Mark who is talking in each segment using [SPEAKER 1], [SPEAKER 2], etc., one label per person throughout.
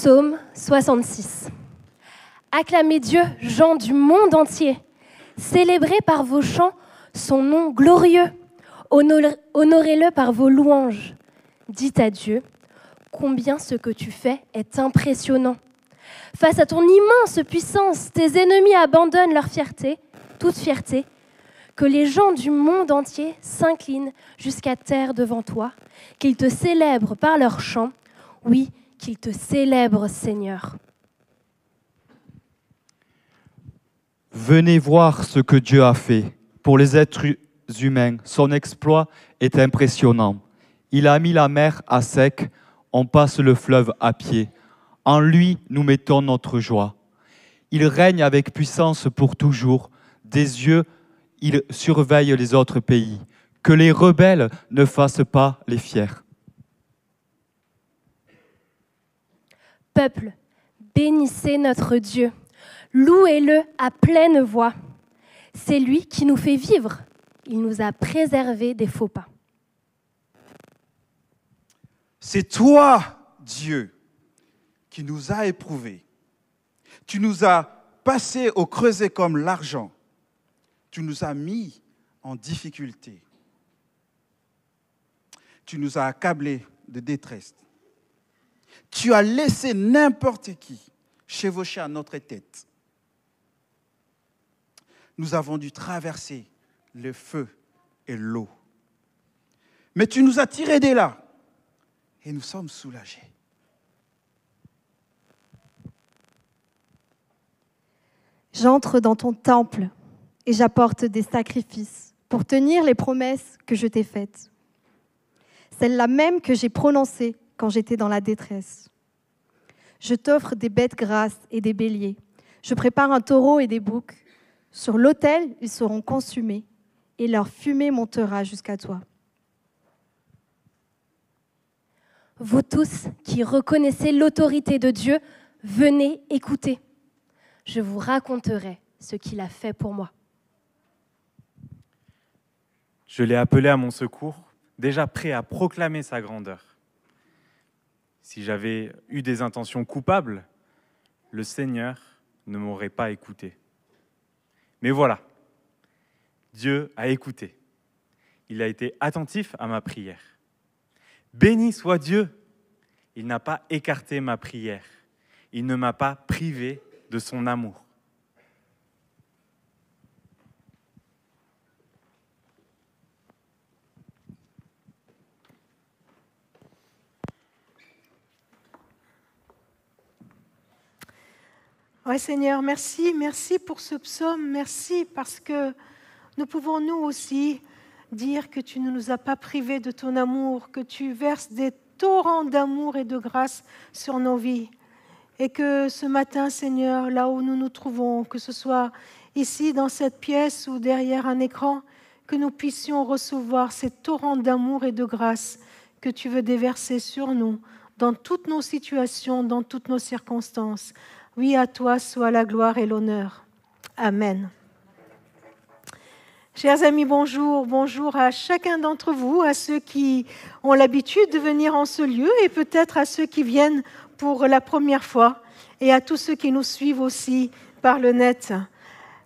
[SPEAKER 1] Psaume 66. Acclamez Dieu, gens du monde entier. Célébrez par vos chants son nom glorieux. Honorez-le par vos louanges. Dites à Dieu, combien ce que tu fais est impressionnant. Face à ton immense puissance, tes ennemis abandonnent leur fierté, toute fierté. Que les gens du monde entier s'inclinent jusqu'à terre devant toi, qu'ils te célèbrent par leurs chants. Oui, qu'ils te célèbrent, Seigneur.
[SPEAKER 2] Venez voir ce que Dieu a fait. Pour les êtres humains, son exploit est impressionnant. Il a mis la mer à sec, on passe le fleuve à pied. En lui, nous mettons notre joie. Il règne avec puissance pour toujours. Des yeux, il surveille les autres pays. Que les rebelles ne fassent pas les fiers.
[SPEAKER 1] Peuple, bénissez notre Dieu. Louez-le à pleine voix. C'est lui qui nous fait vivre. Il nous a préservés des faux pas.
[SPEAKER 3] C'est toi, Dieu, qui nous a éprouvés. Tu nous as passés au creuset comme l'argent. Tu nous as mis en difficulté. Tu nous as accablés de détresse. Tu as laissé n'importe qui chevaucher à notre tête. Nous avons dû traverser le feu et l'eau. Mais tu nous as tirés de là et nous sommes soulagés.
[SPEAKER 4] J'entre dans ton temple et j'apporte des sacrifices pour tenir les promesses que je t'ai faites. Celles-là même que j'ai prononcées quand j'étais dans la détresse. Je t'offre des bêtes grasses et des béliers. Je prépare un taureau et des boucs. Sur l'autel, ils seront consumés et leur fumée montera jusqu'à toi.
[SPEAKER 1] Vous tous qui reconnaissez l'autorité de Dieu, venez écouter. Je vous raconterai ce qu'il a fait pour moi.
[SPEAKER 5] Je l'ai appelé à mon secours, déjà prêt à proclamer sa grandeur. Si j'avais eu des intentions coupables, le Seigneur ne m'aurait pas écouté. Mais voilà, Dieu a écouté. Il a été attentif à ma prière. Béni soit Dieu, il n'a pas écarté ma prière. Il ne m'a pas privé de son amour.
[SPEAKER 6] Oui, Seigneur, merci pour ce psaume, merci parce que nous pouvons nous aussi dire que tu ne nous as pas privés de ton amour, que tu verses des torrents d'amour et de grâce sur nos vies. Et que ce matin, Seigneur, là où nous nous trouvons, que ce soit ici dans cette pièce ou derrière un écran, que nous puissions recevoir ces torrents d'amour et de grâce que tu veux déverser sur nous, dans toutes nos situations, dans toutes nos circonstances. Oui, à toi soit la gloire et l'honneur. Amen. Chers amis, bonjour. Bonjour à chacun d'entre vous, à ceux qui ont l'habitude de venir en ce lieu et peut-être à ceux qui viennent pour la première fois et à tous ceux qui nous suivent aussi par le net.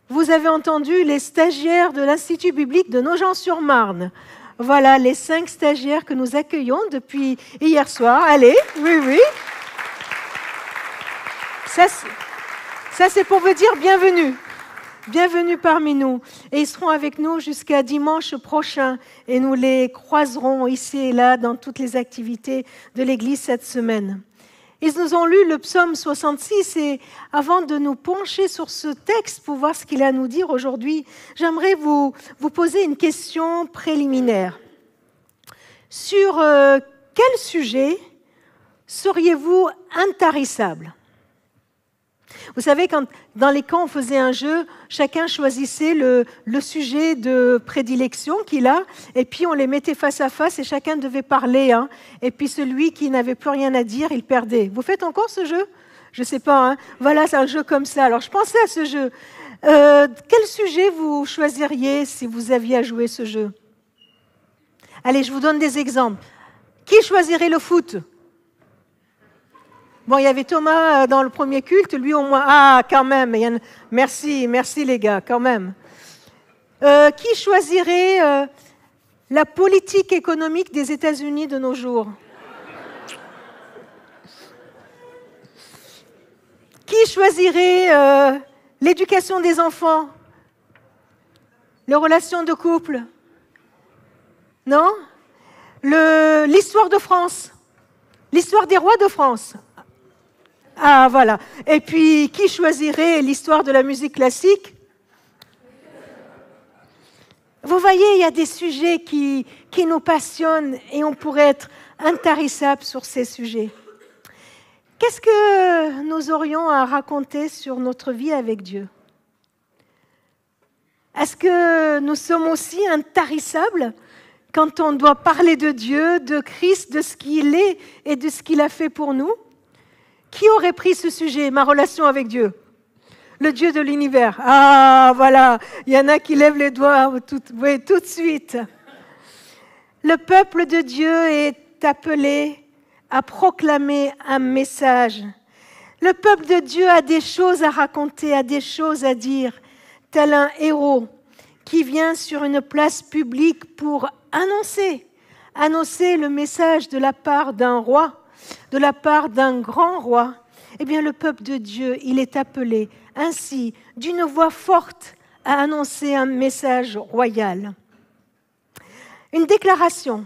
[SPEAKER 6] Vous avez entendu les stagiaires de l'Institut biblique de Nogent-sur-Marne. Voilà les 5 stagiaires que nous accueillons depuis hier soir. Allez, oui. Ça, c'est pour vous dire bienvenue. Bienvenue parmi nous. Et ils seront avec nous jusqu'à dimanche prochain. Et nous les croiserons ici et là dans toutes les activités de l'Église cette semaine. Ils nous ont lu le psaume 66 et avant de nous pencher sur ce texte pour voir ce qu'il a à nous dire aujourd'hui, j'aimerais vous poser une question préliminaire. Sur quel sujet seriez-vous intarissable ? Vous savez, quand dans les camps on faisait un jeu, chacun choisissait le sujet de prédilection qu'il a, et puis on les mettait face à face et chacun devait parler. Et puis celui qui n'avait plus rien à dire, il perdait. Vous faites encore ce jeu ? Je ne sais pas. Voilà, c'est un jeu comme ça. Alors je pensais à ce jeu. Quel sujet vous choisiriez si vous aviez à jouer ce jeu ? Allez, je vous donne des exemples. Qui choisirait le foot ? Bon, il y avait Thomas dans le premier culte, lui au moins. Ah, quand même. Merci les gars, quand même. Qui choisirait la politique économique des États-Unis de nos jours? Qui choisirait l'éducation des enfants? Les relations de couple? Non? L'histoire de France? L'histoire des rois de France? Ah, voilà. Et puis, qui choisirait l'histoire de la musique classique? Vous voyez, il y a des sujets qui nous passionnent et on pourrait être intarissable sur ces sujets. Qu'est-ce que nous aurions à raconter sur notre vie avec Dieu? Est-ce que nous sommes aussi intarissables quand on doit parler de Dieu, de Christ, de ce qu'il est et de ce qu'il a fait pour nous? Qui aurait pris ce sujet, ma relation avec Dieu? Le Dieu de l'univers. Ah, voilà, il y en a qui lèvent les doigts tout de suite. Le peuple de Dieu est appelé à proclamer un message. Le peuple de Dieu a des choses à raconter, a des choses à dire, tel un héros qui vient sur une place publique pour annoncer le message de la part d'un roi, de la part d'un grand roi. Eh bien, le peuple de Dieu, il est appelé ainsi, d'une voix forte, à annoncer un message royal. Une déclaration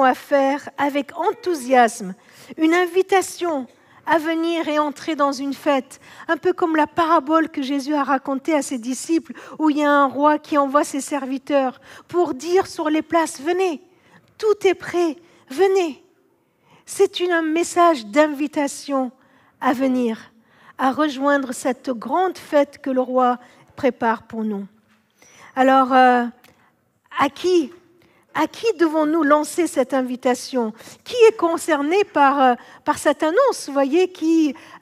[SPEAKER 6] à faire avec enthousiasme, une invitation à venir et entrer dans une fête, un peu comme la parabole que Jésus a racontée à ses disciples, où il y a un roi qui envoie ses serviteurs pour dire sur les places, venez, tout est prêt, venez. C'est un message d'invitation à venir, à rejoindre cette grande fête que le roi prépare pour nous. Alors, à qui devons-nous lancer cette invitation? Qui est concerné par cette annonce? Vous voyez,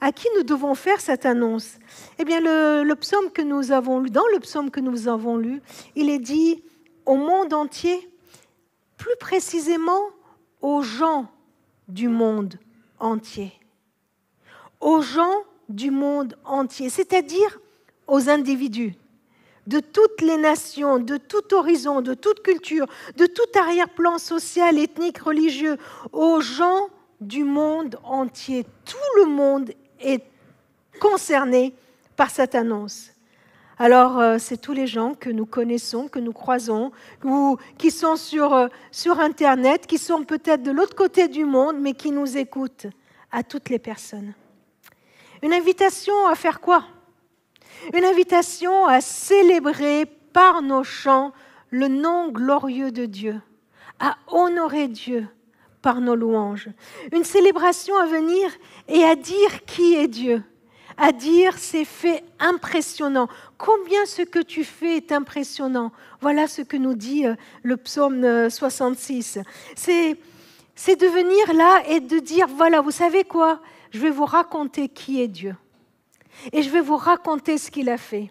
[SPEAKER 6] à qui nous devons faire cette annonce? Eh bien, le psaume que nous avons lu, dans le psaume que nous avons lu, il est dit au monde entier, plus précisément aux gens du monde entier. Aux gens du monde entier, c'est-à-dire aux individus de toutes les nations, de tout horizon, de toute culture, de tout arrière-plan social, ethnique, religieux, aux gens du monde entier. Tout le monde est concerné par cette annonce. Alors, c'est tous les gens que nous connaissons, que nous croisons, ou qui sont sur Internet, qui sont peut-être de l'autre côté du monde, mais qui nous écoutent, à toutes les personnes. Une invitation à faire quoi? Une invitation à célébrer par nos chants le nom glorieux de Dieu, à honorer Dieu par nos louanges. Une célébration à venir et à dire qui est Dieu, à dire ces faits impressionnants. Combien ce que tu fais est impressionnant. Voilà ce que nous dit le psaume 66. C'est de venir là et de dire, voilà, vous savez quoi? Je vais vous raconter qui est Dieu. Et je vais vous raconter ce qu'il a fait.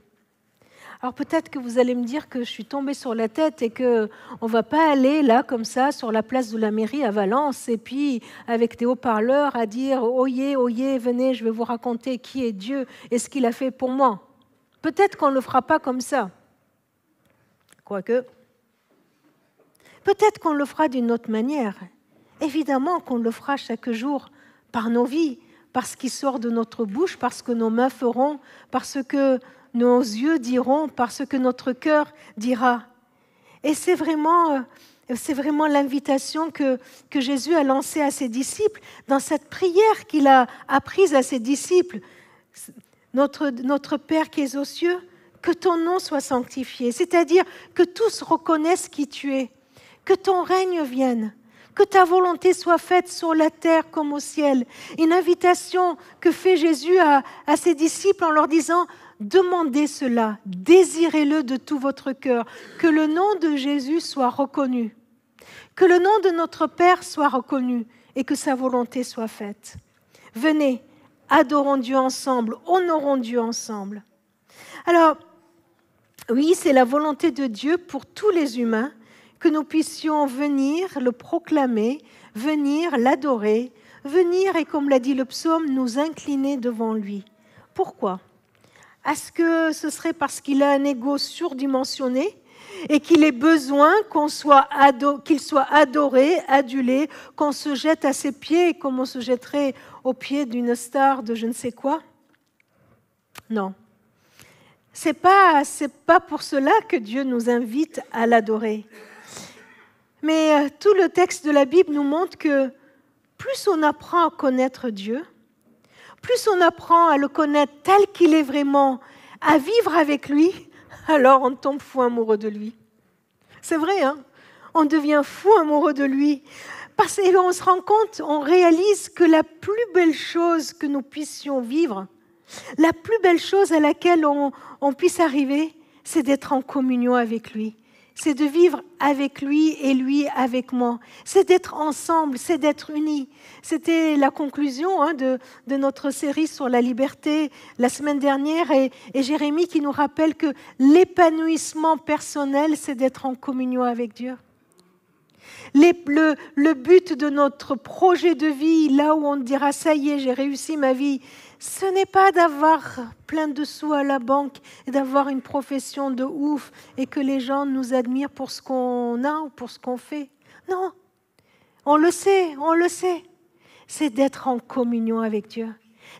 [SPEAKER 6] Alors peut-être que vous allez me dire que je suis tombée sur la tête et qu'on ne va pas aller là comme ça sur la place de la mairie à Valence et puis avec des haut-parleurs à dire « Oyez, oyez, venez, je vais vous raconter qui est Dieu et ce qu'il a fait pour moi ». Peut-être qu'on ne le fera pas comme ça. Quoique, peut-être qu'on le fera d'une autre manière. Évidemment qu'on le fera chaque jour par nos vies, par ce qui sort de notre bouche, par ce que nos mains feront, par ce que nos yeux diront, par ce que notre cœur dira. Et c'est vraiment l'invitation que Jésus a lancée à ses disciples dans cette prière qu'il a apprise à ses disciples. Notre Père qui es aux cieux, que ton nom soit sanctifié, c'est-à-dire que tous reconnaissent qui tu es, que ton règne vienne, que ta volonté soit faite sur la terre comme au ciel. Une invitation que fait Jésus à ses disciples en leur disant « Demandez cela, désirez-le de tout votre cœur, que le nom de Jésus soit reconnu, que le nom de notre Père soit reconnu et que sa volonté soit faite. Venez, adorons Dieu ensemble, honorons Dieu ensemble. » Alors, oui, c'est la volonté de Dieu pour tous les humains, que nous puissions venir le proclamer, venir l'adorer, venir et, comme l'a dit le psaume, nous incliner devant lui. Pourquoi? Est-ce que ce serait parce qu'il a un ego surdimensionné et qu'il ait besoin qu'il soit adoré, adulé, qu'on se jette à ses pieds comme on se jetterait aux pieds d'une star de je ne sais quoi? Non. C'est pas pour cela que Dieu nous invite à l'adorer. Mais tout le texte de la Bible nous montre que plus on apprend à connaître Dieu, plus on apprend à le connaître tel qu'il est vraiment, à vivre avec lui, alors on tombe fou amoureux de lui. C'est vrai, hein? On devient fou amoureux de lui. Parce qu'on se rend compte, on réalise que la plus belle chose que nous puissions vivre, la plus belle chose à laquelle on puisse arriver, c'est d'être en communion avec lui. C'est de vivre avec lui et lui avec moi. C'est d'être ensemble, c'est d'être unis. C'était la conclusion de notre série sur la liberté la semaine dernière et Jérémie qui nous rappelle que l'épanouissement personnel, c'est d'être en communion avec Dieu. Le but de notre projet de vie, là où on dira « ça y est, j'ai réussi ma vie », ce n'est pas d'avoir plein de sous à la banque et d'avoir une profession de ouf et que les gens nous admirent pour ce qu'on a ou pour ce qu'on fait. Non, on le sait. C'est d'être en communion avec Dieu.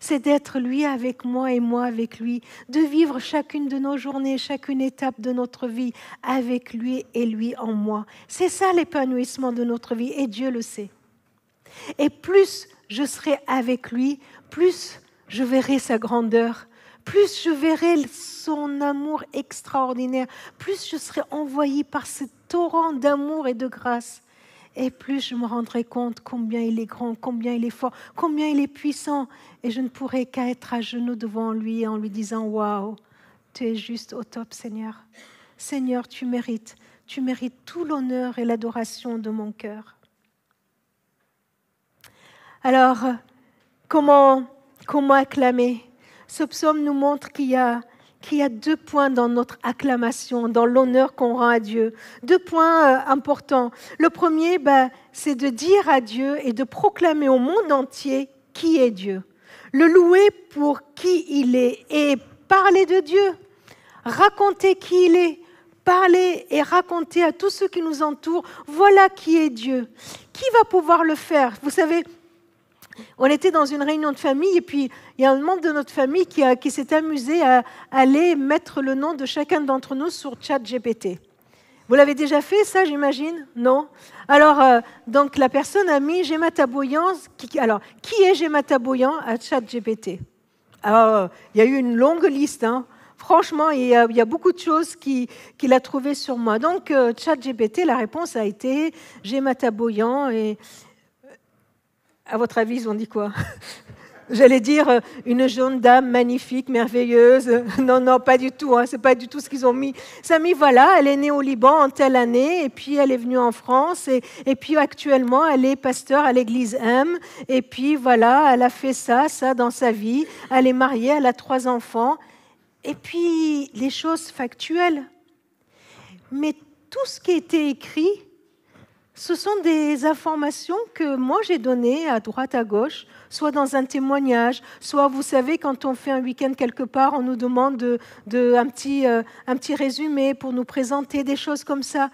[SPEAKER 6] C'est d'être lui avec moi et moi avec lui, de vivre chacune de nos journées, chacune étape de notre vie avec lui et lui en moi. C'est ça l'épanouissement de notre vie et Dieu le sait. Et plus je serai avec lui, plus je verrai sa grandeur, plus je verrai son amour extraordinaire, plus je serai envoyée par ce torrent d'amour et de grâce. Et plus je me rendrai compte combien il est grand, combien il est fort, combien il est puissant. Et je ne pourrai qu'à être à genoux devant lui en lui disant « Waouh, tu es juste au top, Seigneur. Seigneur, tu mérites tout l'honneur et l'adoration de mon cœur. » Alors, comment acclamer? Ce psaume nous montre qu'il y a 2 points dans notre acclamation, dans l'honneur qu'on rend à Dieu. 2 points importants. Le premier, c'est de dire à Dieu et de proclamer au monde entier qui est Dieu. Le louer pour qui il est et parler de Dieu. Raconter qui il est. Parler et raconter à tous ceux qui nous entourent, voilà qui est Dieu. Qui va pouvoir le faire? Vous savez, on était dans une réunion de famille et puis il y a un membre de notre famille qui s'est amusé à aller mettre le nom de chacun d'entre nous sur ChatGPT. Vous l'avez déjà fait ça, j'imagine? Non? Alors, donc la personne a mis Gemma Taboyan. Alors, qui est Gemma Taboyan à ChatGPT? Alors, il y a eu une longue liste, hein. Franchement, il y a beaucoup de choses qu'il a trouvées sur moi. Donc, ChatGPT, la réponse a été Gemma Taboyan et... À votre avis, ils ont dit quoi? J'allais dire une jeune dame magnifique, merveilleuse. Non, pas du tout. Hein, c'est pas du tout ce qu'ils ont mis. Ça a mis, voilà, elle est née au Liban en telle année, et puis elle est venue en France, et puis actuellement, elle est pasteur à l'église M, et puis voilà, elle a fait ça dans sa vie. Elle est mariée, elle a 3 enfants. Et puis, les choses factuelles. Mais tout ce qui a été écrit, ce sont des informations que moi j'ai données à droite, à gauche, soit dans un témoignage, soit, vous savez, quand on fait un week-end quelque part, on nous demande un petit résumé pour nous présenter des choses comme ça.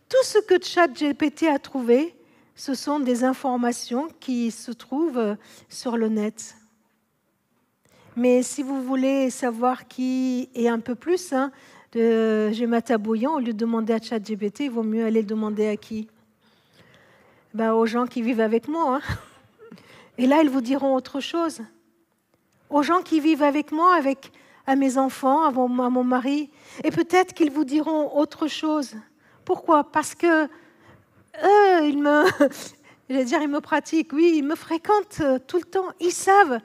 [SPEAKER 6] Tout ce que ChatGPT a trouvé, ce sont des informations qui se trouvent sur le net. Mais si vous voulez savoir qui est un peu plus de Gemma Taboyan, au lieu de demander à ChatGPT, il vaut mieux aller demander à qui? Aux gens qui vivent avec moi. Et là, ils vous diront autre chose. Aux gens qui vivent avec moi, à mes enfants, à mon mari. Et peut-être qu'ils vous diront autre chose. Pourquoi? Parce que eux, ils me pratiquent. Oui, ils me fréquentent tout le temps. Ils savent,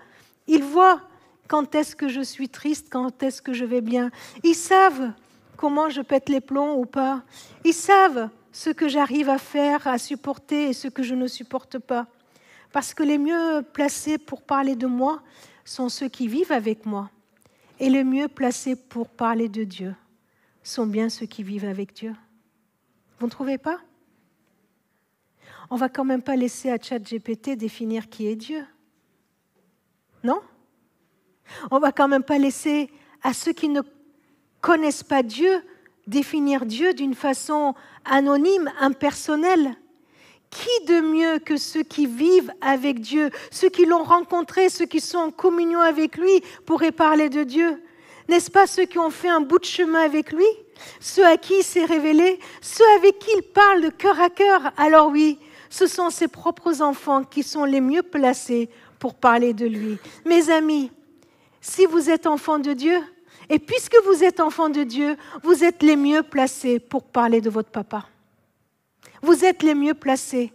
[SPEAKER 6] ils voient quand est-ce que je suis triste, quand est-ce que je vais bien. Ils savent comment je pète les plombs ou pas. Ils savent ce que j'arrive à faire, à supporter et ce que je ne supporte pas. Parce que les mieux placés pour parler de moi sont ceux qui vivent avec moi. Et les mieux placés pour parler de Dieu sont bien ceux qui vivent avec Dieu. Vous ne trouvez pas? on ne va quand même pas laisser à ChatGPT définir qui est Dieu. Non? On ne va quand même pas laisser à ceux qui ne connaissent pas Dieu définir Dieu d'une façon anonyme, impersonnelle. Qui de mieux que ceux qui vivent avec Dieu, ceux qui l'ont rencontré, ceux qui sont en communion avec lui, pourraient parler de Dieu? N'est-ce pas ceux qui ont fait un bout de chemin avec lui, ceux à qui il s'est révélé, ceux avec qui il parle de cœur à cœur? Alors oui, ce sont ses propres enfants qui sont les mieux placés pour parler de lui. Mes amis, si vous êtes enfants de Dieu, et puisque vous êtes enfants de Dieu, vous êtes les mieux placés pour parler de votre papa. Vous êtes les mieux placés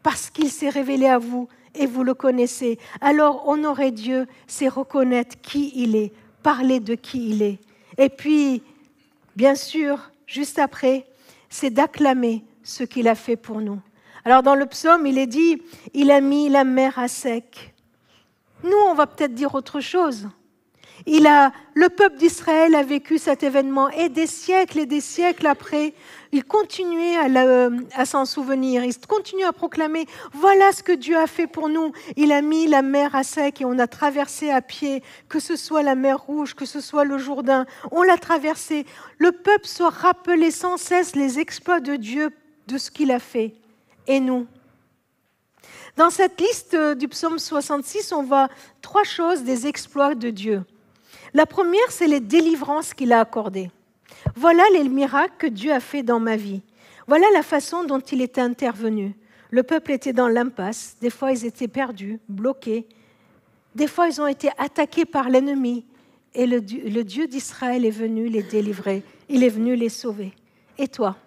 [SPEAKER 6] parce qu'il s'est révélé à vous et vous le connaissez. Alors honorer Dieu, c'est reconnaître qui il est, parler de qui il est. Et puis, bien sûr, juste après, c'est d'acclamer ce qu'il a fait pour nous. Alors dans le psaume, il est dit, il a mis la mer à sec. Nous, on va peut-être dire autre chose. Le peuple d'Israël a vécu cet événement et des siècles après, il continuait à s'en souvenir, il continue à proclamer, voilà ce que Dieu a fait pour nous. Il a mis la mer à sec et on a traversé à pied, que ce soit la mer Rouge, que ce soit le Jourdain, on l'a traversé. Le peuple se rappelait sans cesse les exploits de Dieu, de ce qu'il a fait. Et nous? Dans cette liste du psaume 66, on voit 3 choses des exploits de Dieu. La première, c'est les délivrances qu'il a accordées. Voilà les miracles que Dieu a fait dans ma vie. Voilà la façon dont il était intervenu. Le peuple était dans l'impasse. Des fois, ils étaient perdus, bloqués. Des fois, ils ont été attaqués par l'ennemi. Et le Dieu d'Israël est venu les délivrer. Il est venu les sauver. Et toi?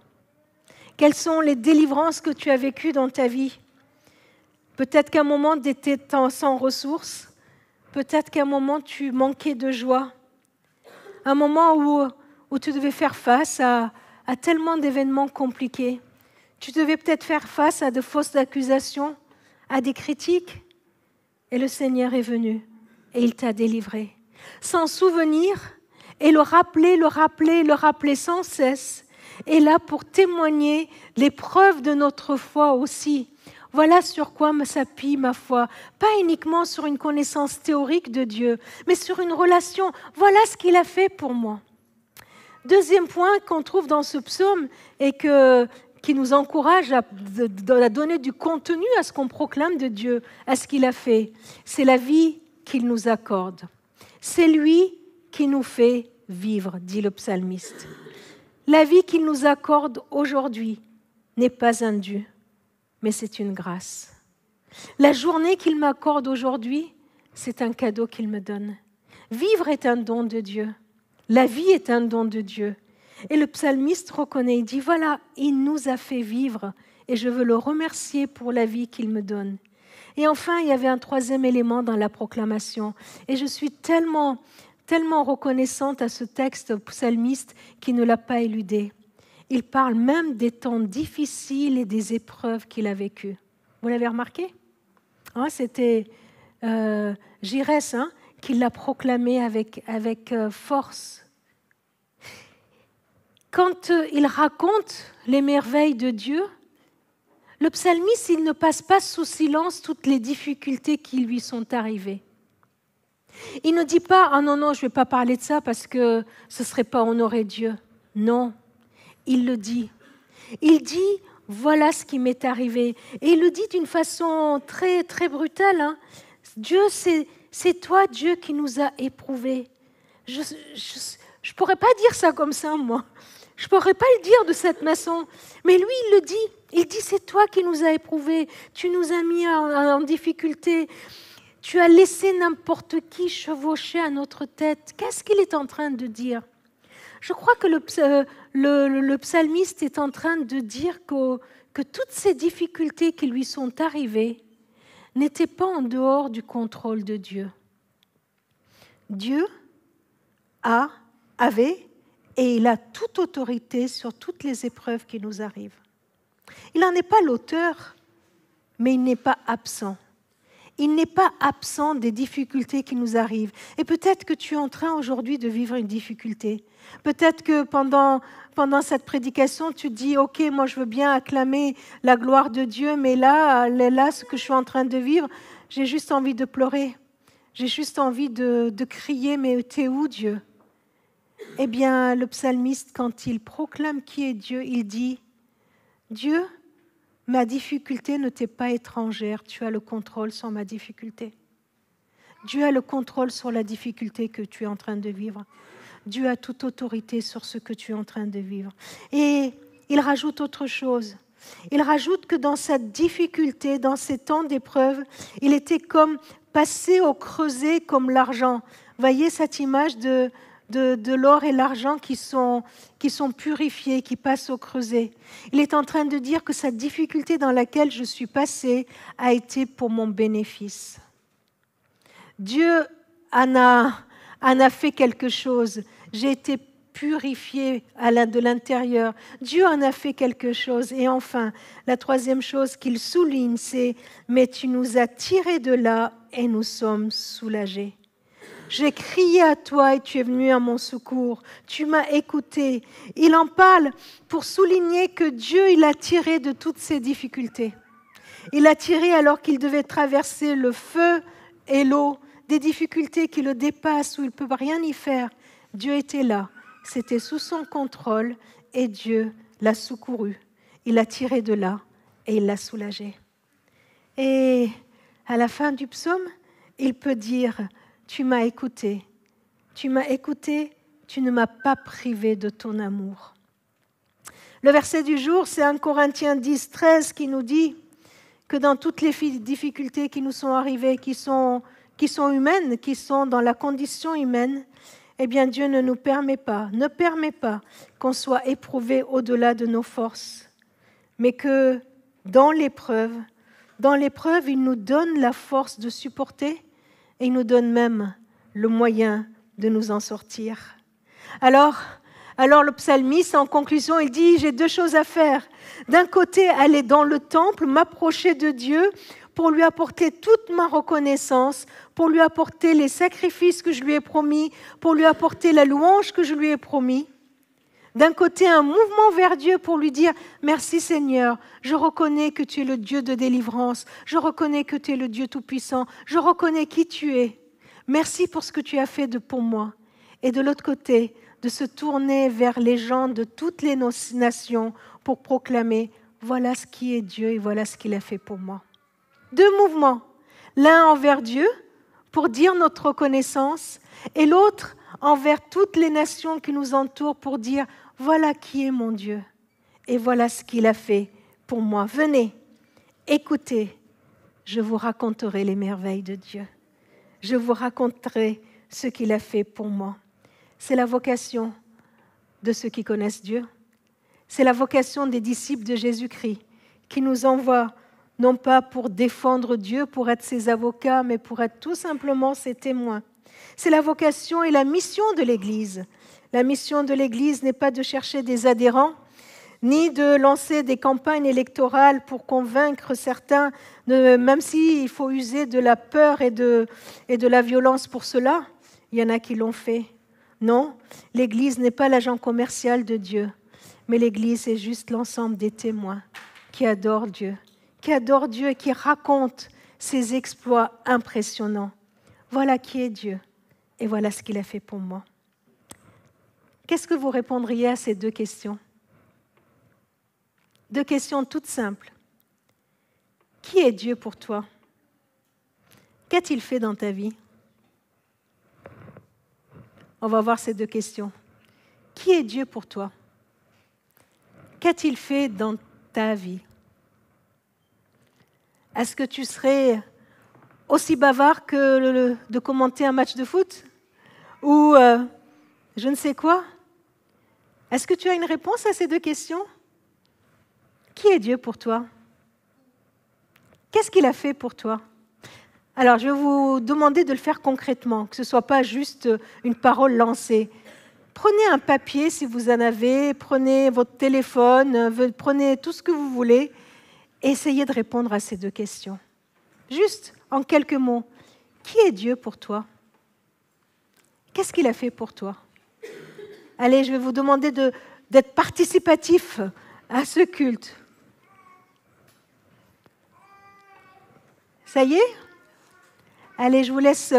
[SPEAKER 6] Quelles sont les délivrances que tu as vécues dans ta vie? Peut-être qu'à un moment, tu étais sans ressources. Peut-être qu'à un moment, tu manquais de joie. Un moment où tu devais faire face à tellement d'événements compliqués. Tu devais peut-être faire face à de fausses accusations, à des critiques. Et le Seigneur est venu et il t'a délivré. S'en souvenir et le rappeler sans cesse. Et là pour témoigner les preuves de notre foi aussi. Voilà sur quoi s'appuie ma foi. Pas uniquement sur une connaissance théorique de Dieu, mais sur une relation. Voilà ce qu'il a fait pour moi. Deuxième point qu'on trouve dans ce psaume et qui nous encourage à donner du contenu à ce qu'on proclame de Dieu, à ce qu'il a fait, c'est la vie qu'il nous accorde. C'est lui qui nous fait vivre, dit le psalmiste. La vie qu'il nous accorde aujourd'hui n'est pas un dû, mais c'est une grâce. La journée qu'il m'accorde aujourd'hui, c'est un cadeau qu'il me donne. Vivre est un don de Dieu. La vie est un don de Dieu. Et le psalmiste reconnaît, il dit, voilà, il nous a fait vivre et je veux le remercier pour la vie qu'il me donne. Et enfin, il y avait un 3e élément dans la proclamation. Et je suis tellement reconnaissante à ce texte psalmiste qui ne l'a pas éludé. Il parle même des temps difficiles et des épreuves qu'il a vécues. Vous l'avez remarqué? C'était Girès qui l'a proclamé avec force. Quand il raconte les merveilles de Dieu, le psalmiste, il ne passe pas sous silence toutes les difficultés qui lui sont arrivées. Il ne dit pas « Ah non, je ne vais pas parler de ça parce que ce ne serait pas honorer Dieu ». Non, il le dit. Il dit « Voilà ce qui m'est arrivé ». Et il le dit d'une façon très, très brutale. Dieu, c'est toi, Dieu, qui nous a éprouvés. Je ne pourrais pas dire ça comme ça, moi. Je ne pourrais pas le dire de cette façon. Mais lui, il le dit. Il dit, c'est toi qui nous as éprouvés. Tu nous as mis en difficulté. Tu as laissé n'importe qui chevaucher à notre tête. Qu'est-ce qu'il est en train de dire? Je crois que le psalmiste est en train de dire que toutes ces difficultés qui lui sont arrivées n'étaient pas en dehors du contrôle de Dieu. Dieu avait et il a toute autorité sur toutes les épreuves qui nous arrivent. Il n'en est pas l'auteur, mais il n'est pas absent. il n'est pas absent des difficultés qui nous arrivent. Et peut-être que tu es en train aujourd'hui de vivre une difficulté. Peut-être que pendant cette prédication, tu te dis, OK, moi je veux bien acclamer la gloire de Dieu, mais là, ce que je suis en train de vivre, j'ai juste envie de pleurer. J'ai juste envie de crier, mais t'es où Dieu? Eh bien, le psalmiste, quand il proclame qui est Dieu, il dit, Dieu, ma difficulté ne t'est pas étrangère, tu as le contrôle sur ma difficulté. Dieu a le contrôle sur la difficulté que tu es en train de vivre. Dieu a toute autorité sur ce que tu es en train de vivre. Et il rajoute autre chose. Il rajoute que dans cette difficulté, dans ces temps d'épreuve, il était comme passé au creuset comme l'argent. Voyez cette image de l'or et l'argent qui sont purifiés, qui passent au creuset. Il est en train de dire que cette difficulté dans laquelle je suis passé a été pour mon bénéfice. Dieu en a fait quelque chose. J'ai été purifié de l'intérieur. Dieu en a fait quelque chose. Et enfin, la troisième chose qu'il souligne, c'est « Mais tu nous as tirés de là et nous sommes soulagés. » J'ai crié à toi et tu es venu à mon secours. Tu m'as écouté. Il en parle pour souligner que Dieu, il a tiré de toutes ces difficultés. Il a tiré alors qu'il devait traverser le feu et l'eau, des difficultés qui le dépassent, où il ne peut rien y faire. Dieu était là. C'était sous son contrôle et Dieu l'a secouru. Il l'a tiré de là et il l'a soulagé. Et à la fin du psaume, il peut dire « Tu m'as écouté, tu ne m'as pas privé de ton amour. » Le verset du jour, c'est 1 Corinthiens 10, 13 qui nous dit que dans toutes les difficultés qui nous sont arrivées, qui sont humaines, qui sont dans la condition humaine, eh bien Dieu ne permet pas qu'on soit éprouvé au-delà de nos forces, mais que dans l'épreuve, il nous donne la force de supporter et il nous donne même le moyen de nous en sortir. Alors le psalmiste, en conclusion, il dit, j'ai deux choses à faire. D'un côté, aller dans le temple, m'approcher de Dieu pour lui apporter toute ma reconnaissance, pour lui apporter les sacrifices que je lui ai promis, pour lui apporter la louange que je lui ai promis. D'un côté, un mouvement vers Dieu pour lui dire « Merci Seigneur, je reconnais que tu es le Dieu de délivrance, je reconnais que tu es le Dieu Tout-Puissant, je reconnais qui tu es. Merci pour ce que tu as fait pour moi. » Et de l'autre côté, de se tourner vers les gens de toutes les nations pour proclamer « Voilà ce qui est Dieu et voilà ce qu'il a fait pour moi. » Deux mouvements, l'un envers Dieu pour dire notre reconnaissance et l'autre envers toutes les nations qui nous entourent pour dire « Voilà qui est mon Dieu et voilà ce qu'il a fait pour moi. Venez, écoutez, je vous raconterai les merveilles de Dieu. Je vous raconterai ce qu'il a fait pour moi. » C'est la vocation de ceux qui connaissent Dieu. C'est la vocation des disciples de Jésus-Christ qui nous envoient non pas pour défendre Dieu, pour être ses avocats, mais pour être tout simplement ses témoins. C'est la vocation et la mission de l'Église. La mission de l'Église n'est pas de chercher des adhérents, ni de lancer des campagnes électorales pour convaincre certains, même s'il faut user de la peur et de la violence pour cela. Il y en a qui l'ont fait. Non, l'Église n'est pas l'agent commercial de Dieu, mais l'Église est juste l'ensemble des témoins qui adorent Dieu et qui racontent ses exploits impressionnants. Voilà qui est Dieu et voilà ce qu'il a fait pour moi. Qu'est-ce que vous répondriez à ces deux questions? Deux questions toutes simples. Qui est Dieu pour toi? Qu'a-t-il fait dans ta vie? On va voir ces deux questions. Qui est Dieu pour toi? Qu'a-t-il fait dans ta vie? Est-ce que tu serais aussi bavard que de commenter un match de foot? Ou je ne sais quoi? Est-ce que tu as une réponse à ces deux questions? Qui est Dieu pour toi? Qu'est-ce qu'il a fait pour toi? Alors, je vais vous demander de le faire concrètement, que ce ne soit pas juste une parole lancée. Prenez un papier si vous en avez, prenez votre téléphone, prenez tout ce que vous voulez et essayez de répondre à ces deux questions. Juste en quelques mots, qui est Dieu pour toi? Qu'est-ce qu'il a fait pour toi? Allez, je vais vous demander d'être participatif à ce culte. Ça y est? Allez, je vous laisse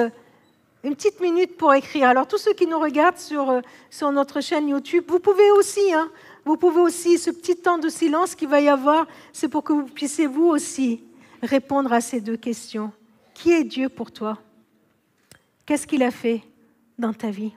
[SPEAKER 6] une petite minute pour écrire. Alors, tous ceux qui nous regardent sur notre chaîne YouTube, vous pouvez aussi, ce petit temps de silence qu'il va y avoir, c'est pour que vous puissiez vous aussi répondre à ces deux questions. Qui est Dieu pour toi? Qu'est-ce qu'il a fait dans ta vie?